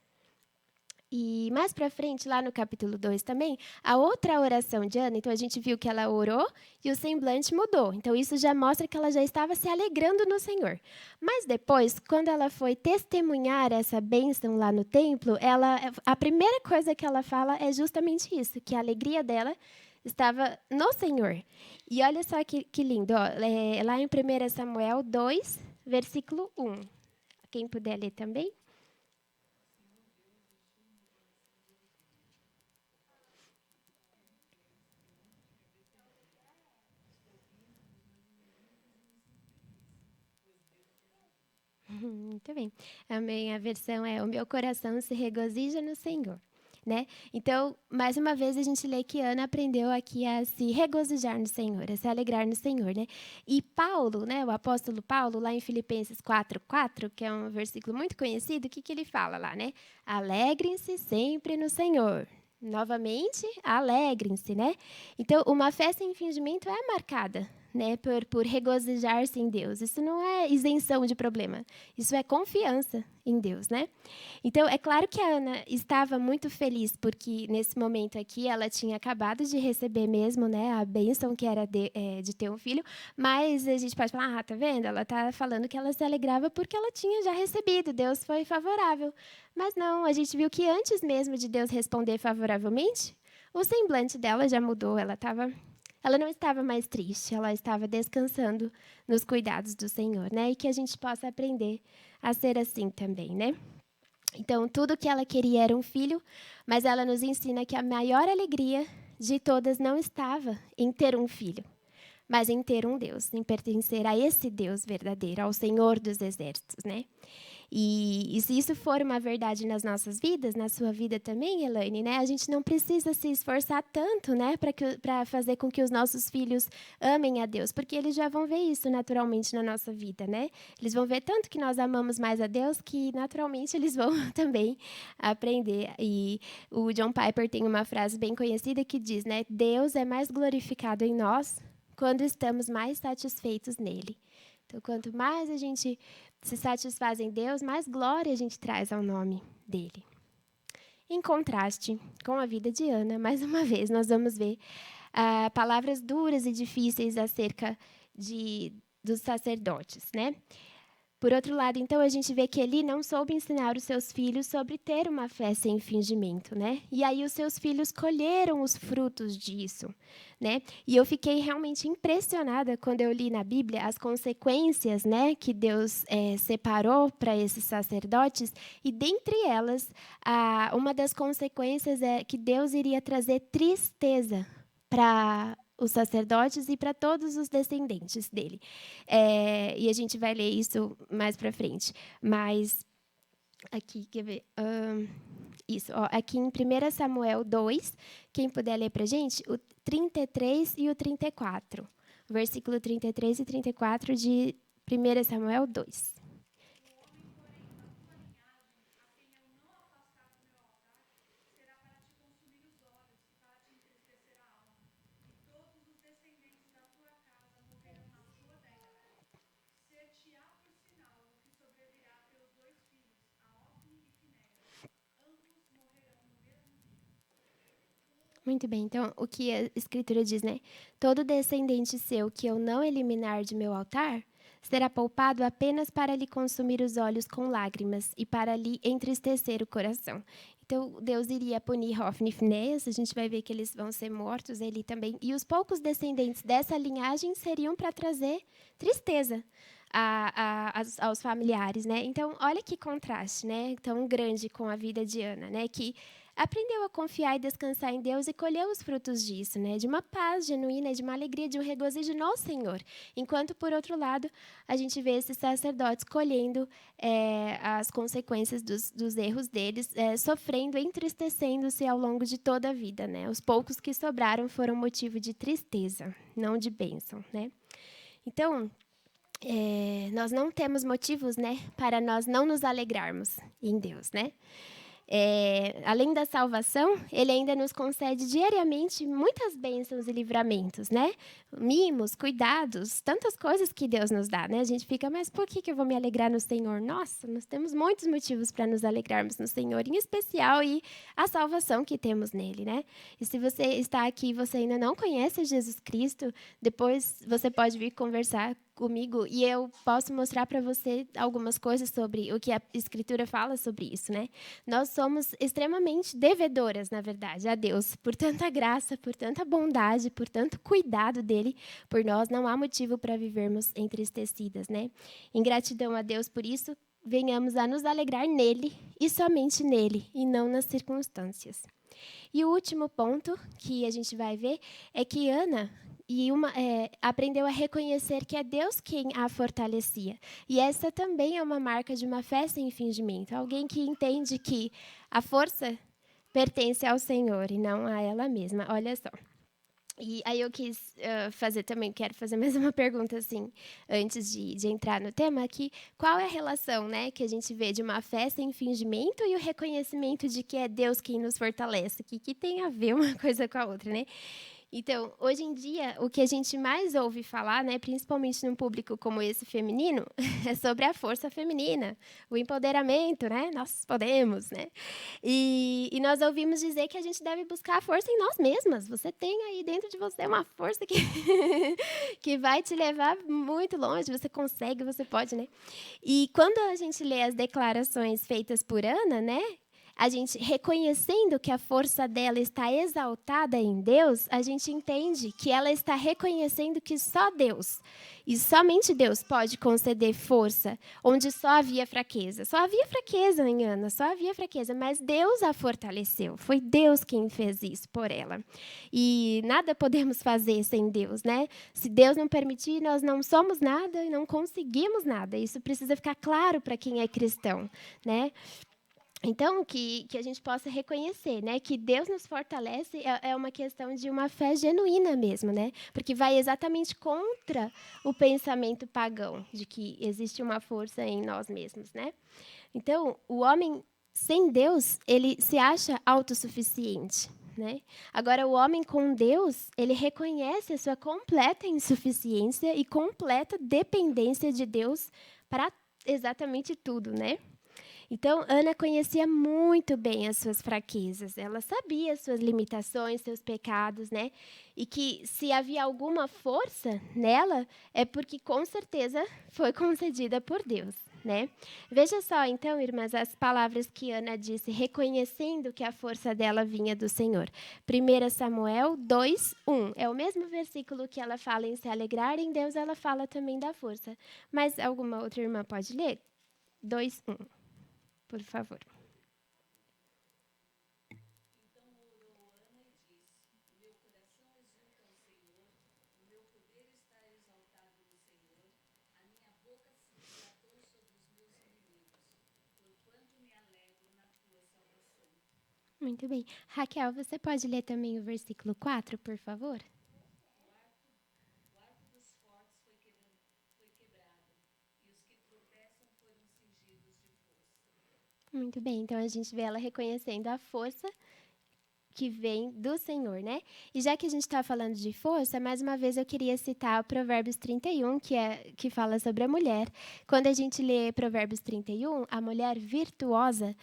[SPEAKER 1] E mais para frente, lá no capítulo 2 também, a outra oração de Ana, então a gente viu que ela orou e o semblante mudou. Então isso já mostra que ela já estava se alegrando no Senhor. Mas depois, quando ela foi testemunhar essa bênção lá no templo, a primeira coisa que ela fala é justamente isso, que a alegria dela estava no Senhor. E olha só que lindo, ó, lá em 1 Samuel 2, versículo 1. Quem puder ler também. Muito bem. A minha versão é: o meu coração se regozija no Senhor. Né? Então, mais uma vez, a gente lê que Ana aprendeu aqui a se regozijar no Senhor, a se alegrar no Senhor. Né? E Paulo, né, o apóstolo Paulo, lá em Filipenses 4:4, que é um versículo muito conhecido, o que ele fala lá? Né? Alegrem-se sempre no Senhor. Novamente, alegrem-se, né? Então, uma fé sem fingimento é marcada né, por regozijar-se em Deus. Isso não é isenção de problema, isso é confiança em Deus, né? Então, é claro que a Ana estava muito feliz, porque nesse momento aqui ela tinha acabado de receber mesmo, né, a bênção que era de ter um filho, mas a gente pode falar, tá vendo? Ela está falando que ela se alegrava porque ela tinha já recebido, Deus foi favorável. Mas não, a gente viu que antes mesmo de Deus responder favoravelmente, o semblante dela já mudou, ela não estava mais triste, ela estava descansando nos cuidados do Senhor, né? E que a gente possa aprender a ser assim também, né? Então, tudo que ela queria era um filho, mas ela nos ensina que a maior alegria de todas não estava em ter um filho, mas em ter um Deus, em pertencer a esse Deus verdadeiro, ao Senhor dos Exércitos, né? E se isso for uma verdade nas nossas vidas, na sua vida também, Elaine, né? A gente não precisa se esforçar tanto, né, para fazer com que os nossos filhos amem a Deus, porque eles já vão ver isso naturalmente na nossa vida, né? Eles vão ver tanto que nós amamos mais a Deus que naturalmente eles vão também aprender. E o John Piper tem uma frase bem conhecida que diz, né? Deus é mais glorificado em nós quando estamos mais satisfeitos nele. Então, quanto mais a gente se satisfaz em Deus, mais glória a gente traz ao nome dele. Em contraste com a vida de Ana, mais uma vez, nós vamos ver palavras duras e difíceis acerca dos sacerdotes, né? Por outro lado, então, a gente vê que Eli não soube ensinar os seus filhos sobre ter uma fé sem fingimento, né? E aí os seus filhos colheram os frutos disso, né? E eu fiquei realmente impressionada quando eu li na Bíblia as consequências, né, que Deus separou para esses sacerdotes. E dentre elas, uma das consequências é que Deus iria trazer tristeza para os sacerdotes e para todos os descendentes dele. E a gente vai ler isso mais para frente. Mas, aqui, quer ver? Isso, ó, aqui em 1 Samuel 2, quem puder ler para a gente, o 33 e o 34. Versículo 33 e 34 de 1 Samuel 2. Muito bem, então o que a Escritura diz, né? Todo descendente seu que eu não eliminar de meu altar será poupado apenas para lhe consumir os olhos com lágrimas e para lhe entristecer o coração. Então Deus iria punir Hofni e Finéias, a gente vai ver que eles vão ser mortos, ele também. E os poucos descendentes dessa linhagem seriam para trazer tristeza aos familiares, né? Então, olha que contraste, né? Tão grande com a vida de Ana, né? Que aprendeu a confiar e descansar em Deus e colheu os frutos disso, né? De uma paz genuína, de uma alegria, de um regozijo no Senhor. Enquanto, por outro lado, a gente vê esses sacerdotes colhendo as consequências dos erros deles, sofrendo, entristecendo-se ao longo de toda a vida, né? Os poucos que sobraram foram motivo de tristeza, não de bênção, né? Então, nós não temos motivos, né, para nós não nos alegrarmos em Deus, né? Além da salvação, Ele ainda nos concede diariamente muitas bênçãos e livramentos, né? Mimos, cuidados, tantas coisas que Deus nos dá, né? A gente fica, mas por que eu vou me alegrar no Senhor? Nossa, nós temos muitos motivos para nos alegrarmos no Senhor, em especial e a salvação que temos nele, né? E se você está aqui e você ainda não conhece Jesus Cristo, depois você pode vir conversar comigo e eu posso mostrar para você algumas coisas sobre o que a Escritura fala sobre isso, né? Nós somos extremamente devedoras, na verdade, a Deus, por tanta graça, por tanta bondade, por tanto cuidado dele por nós, não há motivo para vivermos entristecidas, né? Em gratidão a Deus por isso, venhamos a nos alegrar nele e somente nele, e não nas circunstâncias. E o último ponto que a gente vai ver é que Ana aprendeu a reconhecer que é Deus quem a fortalecia. E essa também é uma marca de uma fé sem fingimento. Alguém que entende que a força pertence ao Senhor e não a ela mesma. Olha só. E aí eu quis quero fazer mais uma pergunta, assim, antes de entrar no tema aqui. Qual é a relação, né, que a gente vê de uma fé sem fingimento e o reconhecimento de que é Deus quem nos fortalece? Que tem a ver uma coisa com a outra, né? Então, hoje em dia, o que a gente mais ouve falar, né, principalmente num público como esse feminino, é sobre a força feminina, o empoderamento, né? Nós podemos, né? E nós ouvimos dizer que a gente deve buscar a força em nós mesmas. Você tem aí dentro de você uma força que, que vai te levar muito longe. Você consegue, você pode, né? E quando a gente lê as declarações feitas por Ana, né? A gente reconhecendo que a força dela está exaltada em Deus, a gente entende que ela está reconhecendo que só Deus, e somente Deus pode conceder força, onde só havia fraqueza. Só havia fraqueza em Ana, só havia fraqueza, mas Deus a fortaleceu. Foi Deus quem fez isso por ela. E nada podemos fazer sem Deus, né? Se Deus não permitir, nós não somos nada e não conseguimos nada. Isso precisa ficar claro para quem é cristão, né? Então, que a gente possa reconhecer, né, que Deus nos fortalece é uma questão de uma fé genuína mesmo, né, porque vai exatamente contra o pensamento pagão de que existe uma força em nós mesmos, né. Então, o homem sem Deus, ele se acha autossuficiente, né. Agora, o homem com Deus, ele reconhece a sua completa insuficiência e completa dependência de Deus para exatamente tudo, né. Então, Ana conhecia muito bem as suas fraquezas. Ela sabia as suas limitações, seus pecados, né? E que se havia alguma força nela, é porque com certeza foi concedida por Deus, né? Veja só, então, irmãs, as palavras que Ana disse, reconhecendo que a força dela vinha do Senhor. 1 Samuel 2:1. É o mesmo versículo que ela fala em se alegrar em Deus, ela fala também da força. Mas alguma outra irmã pode ler? 2:1. Por favor. Muito bem. Raquel, você pode ler também o versículo 4, por favor? Muito bem. Então a gente vê ela reconhecendo a força que vem do Senhor, né? E já que a gente está falando de força, mais uma vez eu queria citar o Provérbios 31, que fala sobre a mulher. Quando a gente lê Provérbios 31, a mulher virtuosa,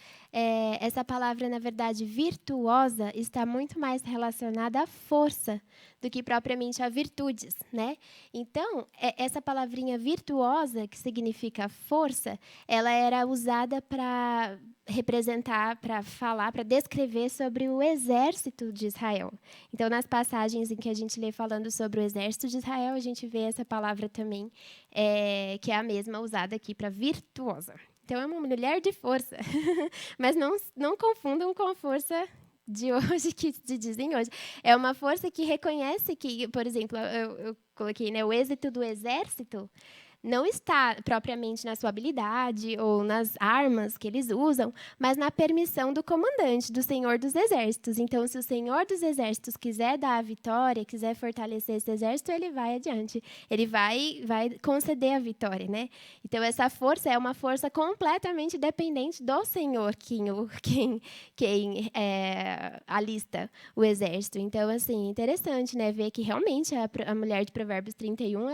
[SPEAKER 1] essa palavra, na verdade, virtuosa, está muito mais relacionada à força do que propriamente a virtudes, né? Então, essa palavrinha virtuosa, que significa força, ela era usada para representar, para falar, para descrever sobre o exército de Israel. Então, nas passagens em que a gente lê falando sobre o exército de Israel, a gente vê essa palavra também, que é a mesma usada aqui para virtuosa. Então, é uma mulher de força. Mas não confundam com a força de hoje, que se dizem hoje. É uma força que reconhece que, por exemplo, eu coloquei, né, o êxito do exército não está propriamente na sua habilidade ou nas armas que eles usam, mas na permissão do comandante, do Senhor dos Exércitos. Então, se o Senhor dos Exércitos quiser dar a vitória, quiser fortalecer esse exército, ele vai adiante. Ele vai conceder a vitória, né? Então, essa força é uma força completamente dependente do Senhor, quem alista o exército. Então, assim, interessante, né, ver que realmente a mulher de Provérbios 31,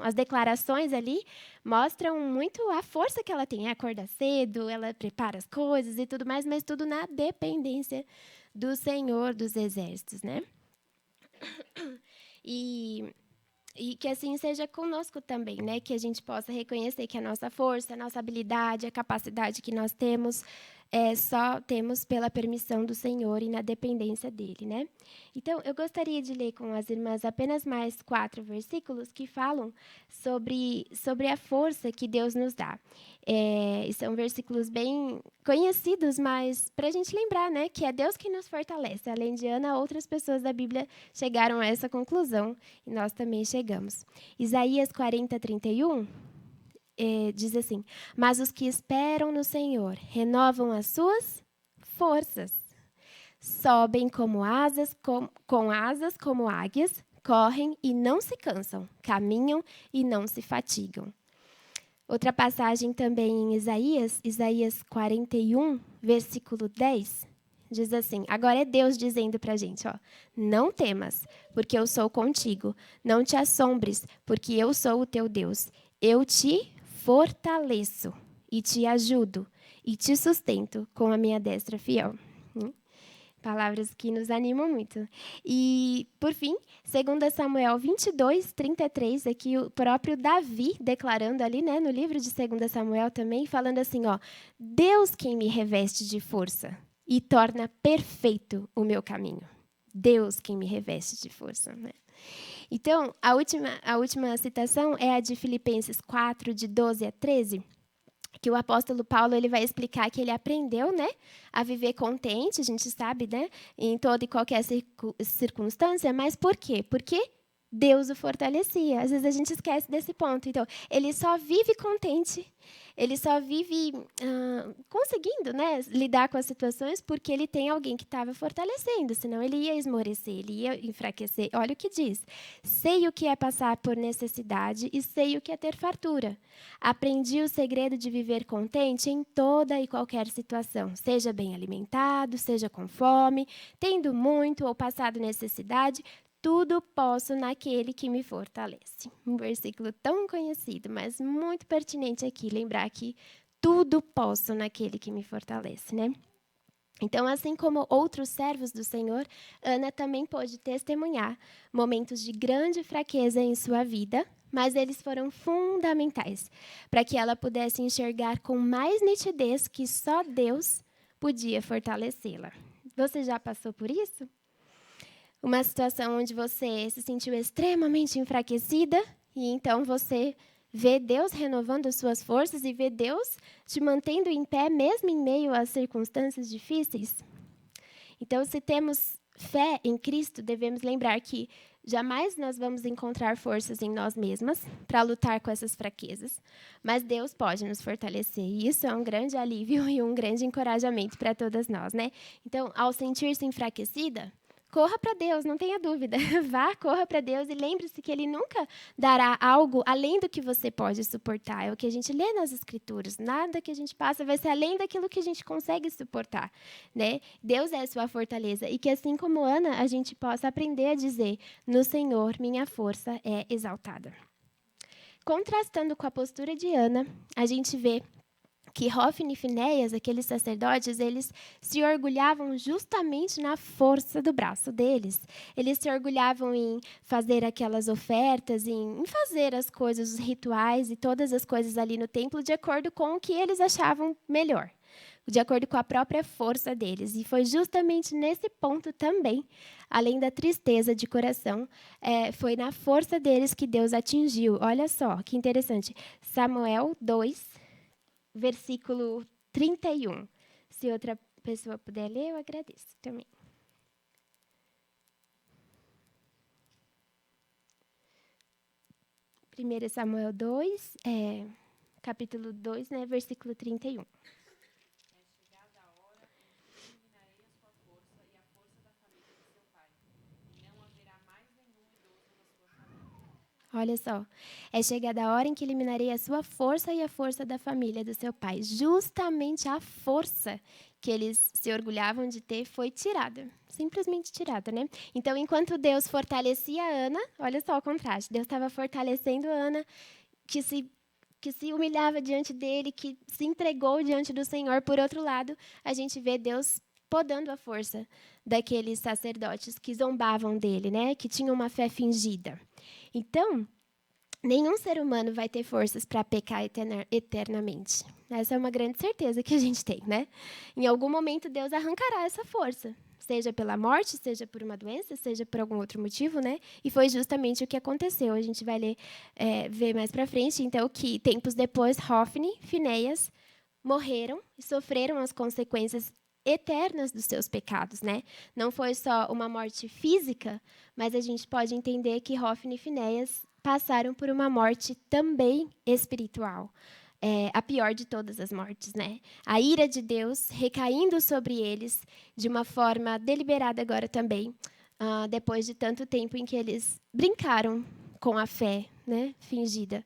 [SPEAKER 1] as declarações ali mostram muito a força que ela tem. Ela acorda cedo, ela prepara as coisas e tudo mais, mas tudo na dependência do Senhor dos Exércitos, né? E que assim seja conosco também, né? Que a gente possa reconhecer que a nossa força, a nossa habilidade, a capacidade que nós temos, só temos pela permissão do Senhor e na dependência dele, né? Então, eu gostaria de ler com as irmãs apenas mais 4 versículos que falam sobre a força que Deus nos dá. São versículos bem conhecidos, mas para a gente lembrar, né, que é Deus quem nos fortalece. Além de Ana, outras pessoas da Bíblia chegaram a essa conclusão e nós também chegamos. Isaías 40:31 diz assim: mas os que esperam no Senhor renovam as suas forças, sobem como asas, com asas como águias, correm e não se cansam, caminham e não se fatigam. Outra passagem também em Isaías 41, versículo 10, diz assim, agora é Deus dizendo para a gente, ó, não temas, porque eu sou contigo. Não te assombres, porque eu sou o teu Deus. Eu te fortaleço e te ajudo e te sustento com a minha destra fiel. Palavras que nos animam muito. E, por fim, 2 Samuel 22, 33, aqui o próprio Davi declarando ali, né, no livro de 2 Samuel também, falando assim, ó, Deus quem me reveste de força e torna perfeito o meu caminho. Deus quem me reveste de força, né? Então, a última citação é a de Filipenses 4, de 12 a 13, que o apóstolo Paulo ele vai explicar que ele aprendeu, né, a viver contente, a gente sabe, né, em toda e qualquer circunstância, mas por quê? Porque Deus o fortalecia. Às vezes a gente esquece desse ponto. Então, ele só vive contente, ele só vive conseguindo, né, lidar com as situações porque ele tem alguém que estava fortalecendo, senão ele ia esmorecer, ele ia enfraquecer. Olha o que diz. Sei o que é passar por necessidade e sei o que é ter fartura. Aprendi o segredo de viver contente em toda e qualquer situação, seja bem alimentado, seja com fome, tendo muito ou passado necessidade, tudo posso naquele que me fortalece. Um versículo tão conhecido, mas muito pertinente aqui, lembrar que tudo posso naquele que me fortalece, né? Então, assim como outros servos do Senhor, Ana também pôde testemunhar momentos de grande fraqueza em sua vida, mas eles foram fundamentais para que ela pudesse enxergar com mais nitidez que só Deus podia fortalecê-la. Você já passou por isso? Uma situação onde você se sentiu extremamente enfraquecida e então você vê Deus renovando as suas forças e vê Deus te mantendo em pé mesmo em meio às circunstâncias difíceis? Então, se temos fé em Cristo, devemos lembrar que jamais nós vamos encontrar forças em nós mesmas para lutar com essas fraquezas, mas Deus pode nos fortalecer. E isso é um grande alívio e um grande encorajamento para todas nós, né? Então, ao sentir-se enfraquecida, corra para Deus, não tenha dúvida. Vá, corra para Deus e lembre-se que Ele nunca dará algo além do que você pode suportar. É o que a gente lê nas Escrituras. Nada que a gente passa vai ser além daquilo que a gente consegue suportar, né? Deus é a sua fortaleza. E que assim como Ana, a gente possa aprender a dizer, no Senhor, minha força é exaltada. Contrastando com a postura de Ana, a gente vê que Hófni e Finéias, aqueles sacerdotes, eles se orgulhavam justamente na força do braço deles. Eles se orgulhavam em fazer aquelas ofertas, em fazer as coisas, os rituais e todas as coisas ali no templo de acordo com o que eles achavam melhor, de acordo com a própria força deles. E foi justamente nesse ponto também, além da tristeza de coração, foi na força deles que Deus atingiu. Olha só, que interessante. Samuel 2, versículo 31. Se outra pessoa puder ler, eu agradeço também. Primeiro Samuel 2, capítulo 2, né, versículo 31. Olha só, é chegada a hora em que eliminarei a sua força e a força da família do seu pai. Justamente a força que eles se orgulhavam de ter foi tirada, simplesmente tirada, né? Então, enquanto Deus fortalecia Ana, olha só o contraste, Deus estava fortalecendo Ana, que se humilhava diante dele, que se entregou diante do Senhor. Por outro lado, a gente vê Deus podando a força daqueles sacerdotes que zombavam dele, né? Que tinham uma fé fingida. Então, nenhum ser humano vai ter forças para pecar eternamente. Essa é uma grande certeza que a gente tem, né? Em algum momento, Deus arrancará essa força, seja pela morte, seja por uma doença, seja por algum outro motivo, né? E foi justamente o que aconteceu. A gente vai ver mais para frente, então, que tempos depois, Hófni e Finéias morreram e sofreram as consequências eternas dos seus pecados, né? Não foi só uma morte física, mas a gente pode entender que Hófni e Finéias passaram por uma morte também espiritual. A pior de todas as mortes, né? A ira de Deus recaindo sobre eles de uma forma deliberada agora também, depois de tanto tempo em que eles brincaram com a fé, né, fingida.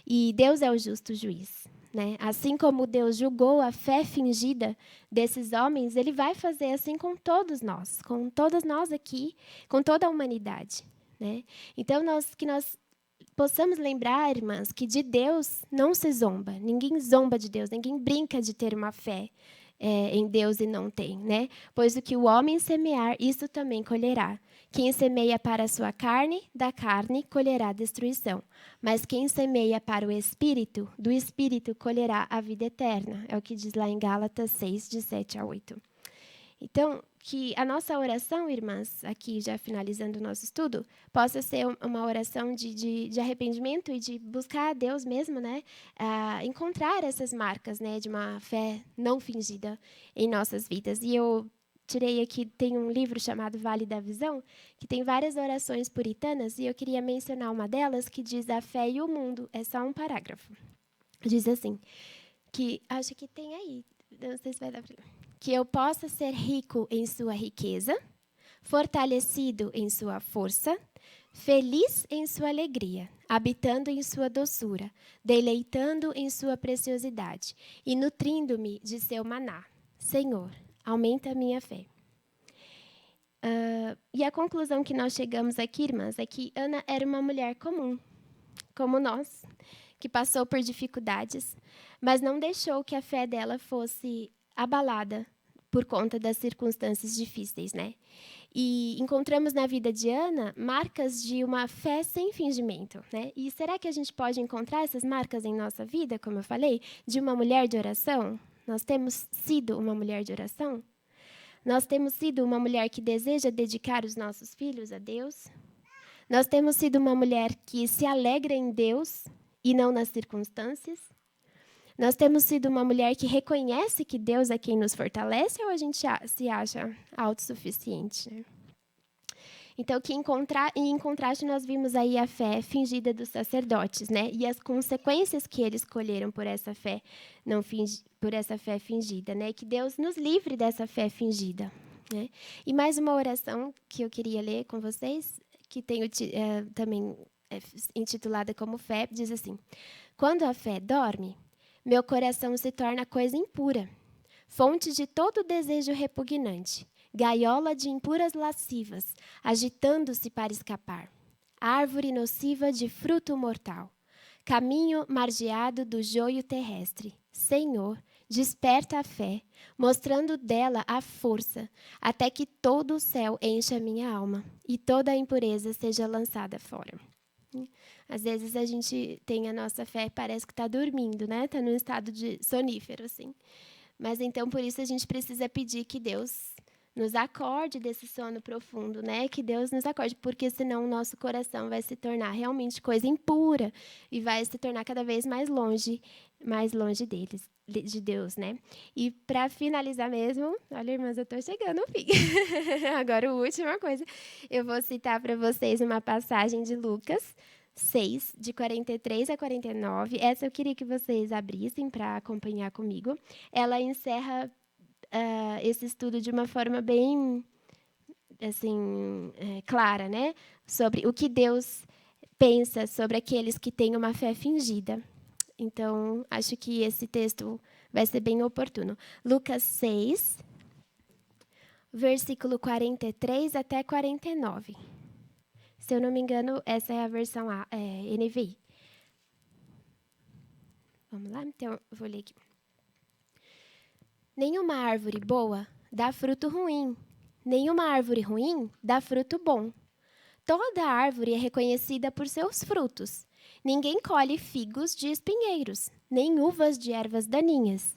[SPEAKER 1] E Deus é o justo juiz. né? Assim como Deus julgou a fé fingida desses homens, ele vai fazer assim com todos nós aqui, com toda a humanidade, né? Então, que nós possamos lembrar, irmãs, que de Deus não se zomba. Ninguém zomba de Deus, ninguém brinca de ter uma fé em Deus e não tem, né? Pois o que o homem semear, isso também colherá. Quem semeia para a sua carne, da carne colherá destruição. Mas quem semeia para o Espírito, do Espírito colherá a vida eterna. É o que diz lá em Gálatas 6, de 7 a 8. Então, que a nossa oração, irmãs, aqui já finalizando o nosso estudo, possa ser uma oração de arrependimento e de buscar a Deus mesmo, né? Encontrar essas marcas, né, de uma fé não fingida em nossas vidas. E eu tirei aqui, tem um livro chamado Vale da Visão, que tem várias orações puritanas, e eu queria mencionar uma delas que diz a fé e o mundo. É só um parágrafo. Diz assim, que acho que tem aí, não sei se vai dar para... Que eu possa ser rico em sua riqueza, fortalecido em sua força, feliz em sua alegria, habitando em sua doçura, deleitando em sua preciosidade e nutrindo-me de seu maná. Senhor, aumenta a minha fé. E a conclusão que nós chegamos aqui, irmãs, é que Ana era uma mulher comum, como nós, que passou por dificuldades, mas não deixou que a fé dela fosse abalada por conta das circunstâncias difíceis, né? E encontramos na vida de Ana marcas de uma fé sem fingimento, né? E será que a gente pode encontrar essas marcas em nossa vida, como eu falei, de uma mulher de oração? Nós temos sido uma mulher de oração? Nós temos sido uma mulher que deseja dedicar os nossos filhos a Deus? Nós temos sido uma mulher que se alegra em Deus e não nas circunstâncias? Nós temos sido uma mulher que reconhece que Deus é quem nos fortalece ou a gente se acha autossuficiente? Né? Então, em contraste, nós vimos aí a fé fingida dos sacerdotes, né? E as consequências que eles colheram por essa fé fingida, né? Que Deus nos livre dessa fé fingida, né? E mais uma oração que eu queria ler com vocês, que tenho também intitulada como fé, diz assim: quando a fé dorme, meu coração se torna coisa impura, fonte de todo desejo repugnante, gaiola de impuras lascivas, agitando-se para escapar, árvore nociva de fruto mortal, caminho margeado do joio terrestre. Senhor, desperta a fé, mostrando dela a força, até que todo o céu encha minha alma e toda a impureza seja lançada fora. Às vezes a gente tem a nossa fé, parece que está dormindo, né? Está num estado de sonífero, assim. Mas então, por isso, a gente precisa pedir que Deus nos acorde desse sono profundo, né? Que Deus nos acorde, porque senão o nosso coração vai se tornar realmente coisa impura e vai se tornar cada vez mais longe de Deus, né? E para finalizar mesmo, olha, irmãs, eu estou chegando ao fim. Agora, a última coisa, eu vou citar para vocês uma passagem de Lucas 6, de 43 a 49. Essa eu queria que vocês abrissem para acompanhar comigo. Ela encerra esse estudo de uma forma bem assim, clara, né? Sobre o que Deus pensa sobre aqueles que têm uma fé fingida. Então, acho que esse texto vai ser bem oportuno. Lucas 6, versículo 43 até 49. Se eu não me engano, essa é a versão NVI. Vamos lá? Então, eu vou ler aqui. Nenhuma árvore boa dá fruto ruim. Nenhuma árvore ruim dá fruto bom. Toda árvore é reconhecida por seus frutos. Ninguém colhe figos de espinheiros, nem uvas de ervas daninhas.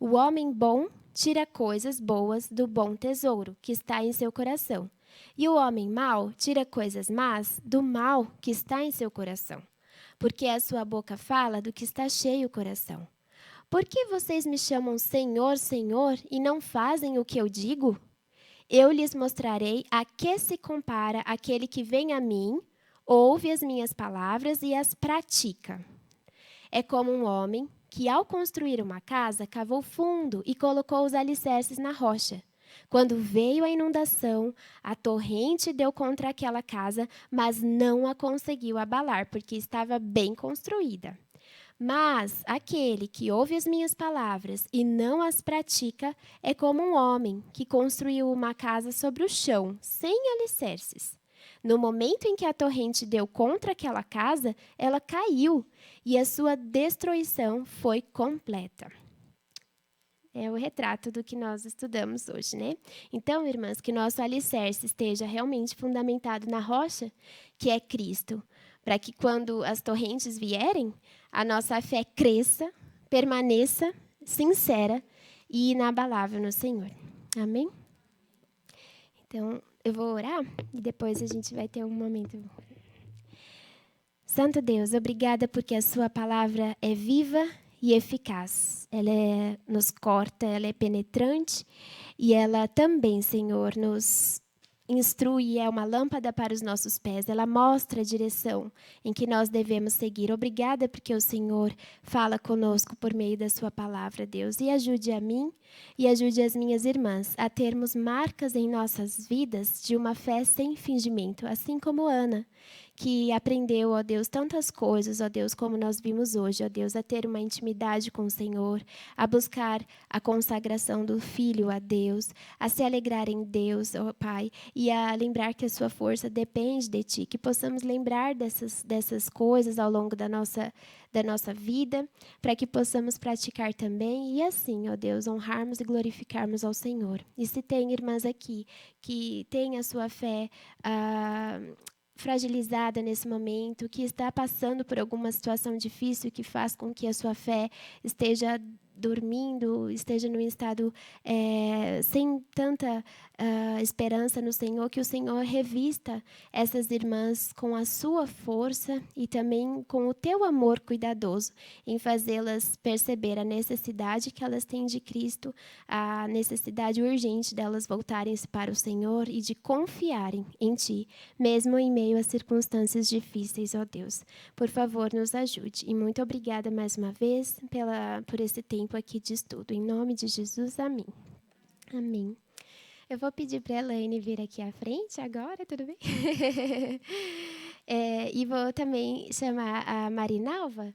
[SPEAKER 1] O homem bom tira coisas boas do bom tesouro que está em seu coração. E o homem mau tira coisas más do mal que está em seu coração. Porque a sua boca fala do que está cheio o coração. Por que vocês me chamam Senhor, Senhor, e não fazem o que eu digo? Eu lhes mostrarei a que se compara aquele que vem a mim, ouve as minhas palavras e as pratica. É como um homem que, ao construir uma casa, cavou fundo e colocou os alicerces na rocha. Quando veio a inundação, a torrente deu contra aquela casa, mas não a conseguiu abalar, porque estava bem construída. Mas aquele que ouve as minhas palavras e não as pratica é como um homem que construiu uma casa sobre o chão, sem alicerces. No momento em que a torrente deu contra aquela casa, ela caiu e a sua destruição foi completa. É o retrato do que nós estudamos hoje, né? Então, irmãs, que nosso alicerce esteja realmente fundamentado na rocha, que é Cristo, para que quando as torrentes vierem, a nossa fé cresça, permaneça sincera e inabalável no Senhor. Amém? Então, eu vou orar e depois a gente vai ter um momento. Santo Deus, obrigada porque a sua palavra é viva e eficaz. Ela nos corta, ela é penetrante e ela também, Senhor, nos instrui, é uma lâmpada para os nossos pés. Ela mostra a direção em que nós devemos seguir. Obrigada porque o Senhor fala conosco por meio da sua palavra, Deus. E ajude a mim e ajude as minhas irmãs a termos marcas em nossas vidas de uma fé sem fingimento, assim como Ana, que aprendeu, ó Deus, tantas coisas, ó Deus, como nós vimos hoje, ó Deus, a ter uma intimidade com o Senhor, a buscar a consagração do Filho a Deus, a se alegrar em Deus, ó Pai, e a lembrar que a sua força depende de Ti, que possamos lembrar dessas coisas ao longo da nossa vida, para que possamos praticar também, e assim, ó Deus, honrarmos e glorificarmos ao Senhor. E se tem irmãs aqui que têm a sua fé fragilizada nesse momento, que está passando por alguma situação difícil que faz com que a sua fé esteja dormindo, esteja num estado sem tanta esperança no Senhor, que o Senhor revista essas irmãs com a sua força e também com o teu amor cuidadoso em fazê-las perceber a necessidade que elas têm de Cristo, a necessidade urgente delas voltarem-se para o Senhor e de confiarem em Ti, mesmo em meio a circunstâncias difíceis, ó Deus. Por favor, nos ajude. E muito obrigada mais uma vez por esse tempo aqui de estudo. Em nome de Jesus, amém. Amém. Eu vou pedir para a Elaine vir aqui à frente agora, tudo bem? E vou também chamar a Marinalva.